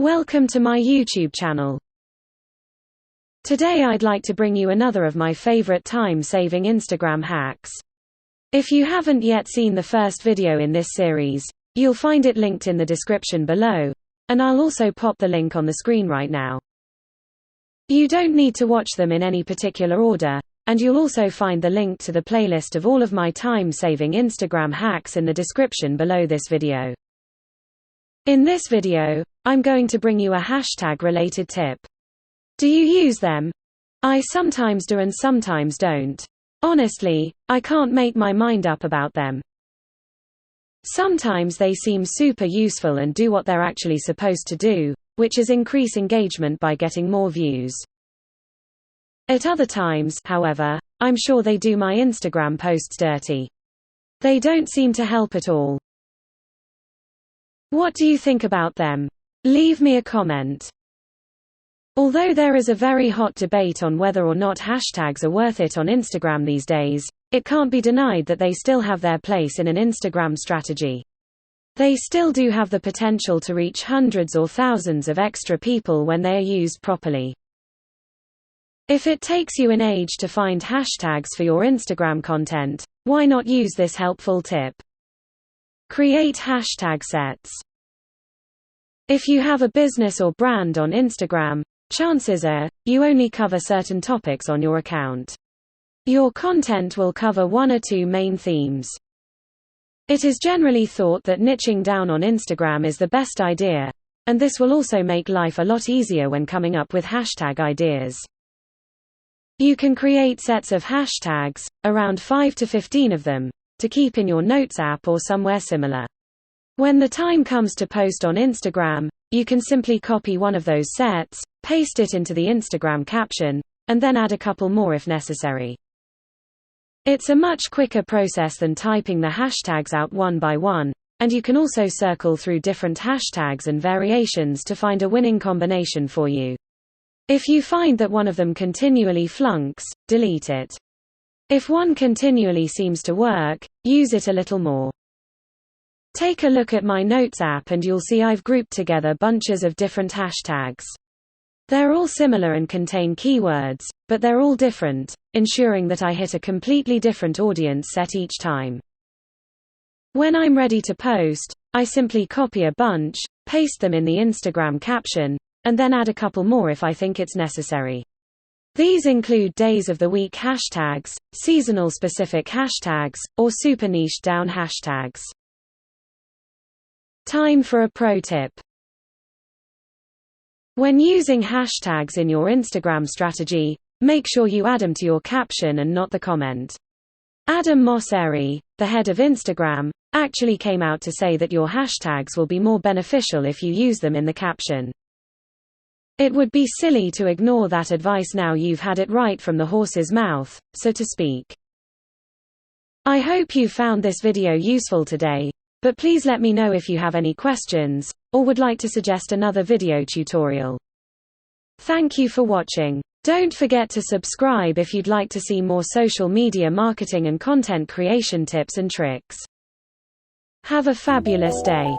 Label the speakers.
Speaker 1: Welcome to my YouTube channel. Today I'd like to bring you another of my favorite time-saving Instagram hacks. If you haven't yet seen the first video in this series, you'll find it linked in the description below, and I'll also pop the link on the screen right now. You don't need to watch them in any particular order, and you'll also find the link to the playlist of all of my time-saving Instagram hacks in the description below this video. In this video, I'm going to bring you a hashtag-related tip. Do you use them? I sometimes do and sometimes don't. Honestly, I can't make my mind up about them. Sometimes they seem super useful and do what they're actually supposed to do, which is increase engagement by getting more views. At other times, however, I'm sure they do my Instagram posts dirty. They don't seem to help at all. What do you think about them? Leave me a comment. Although there is a very hot debate on whether or not hashtags are worth it on Instagram these days, it can't be denied that they still have their place in an Instagram strategy. They still do have the potential to reach hundreds or thousands of extra people when they are used properly. If it takes you an age to find hashtags for your Instagram content, why not use this helpful tip? Create hashtag sets. If you have a business or brand on Instagram, chances are, you only cover certain topics on your account. Your content will cover one or two main themes. It is generally thought that niching down on Instagram is the best idea, and this will also make life a lot easier when coming up with hashtag ideas. You can create sets of hashtags, around 5 to 15 of them, to keep in your Notes app or somewhere similar. When the time comes to post on Instagram, you can simply copy one of those sets, paste it into the Instagram caption, and then add a couple more if necessary. It's a much quicker process than typing the hashtags out one by one, and you can also circle through different hashtags and variations to find a winning combination for you. If you find that one of them continually flunks, delete it. If one continually seems to work, use it a little more. Take a look at my Notes app and you'll see I've grouped together bunches of different hashtags. They're all similar and contain keywords, but they're all different, ensuring that I hit a completely different audience set each time. When I'm ready to post, I simply copy a bunch, paste them in the Instagram caption, and then add a couple more if I think it's necessary. These include days of the week hashtags, seasonal specific hashtags, or super niched down hashtags. Time for a pro tip. When using hashtags in your Instagram strategy, make sure you add them to your caption and not the comment. Adam Mosseri, the head of Instagram, actually came out to say that your hashtags will be more beneficial if you use them in the caption. It would be silly to ignore that advice now you've had it right from the horse's mouth, so to speak. I hope you found this video useful today, but please let me know if you have any questions, or would like to suggest another video tutorial. Thank you for watching. Don't forget to subscribe if you'd like to see more social media marketing and content creation tips and tricks. Have a fabulous day.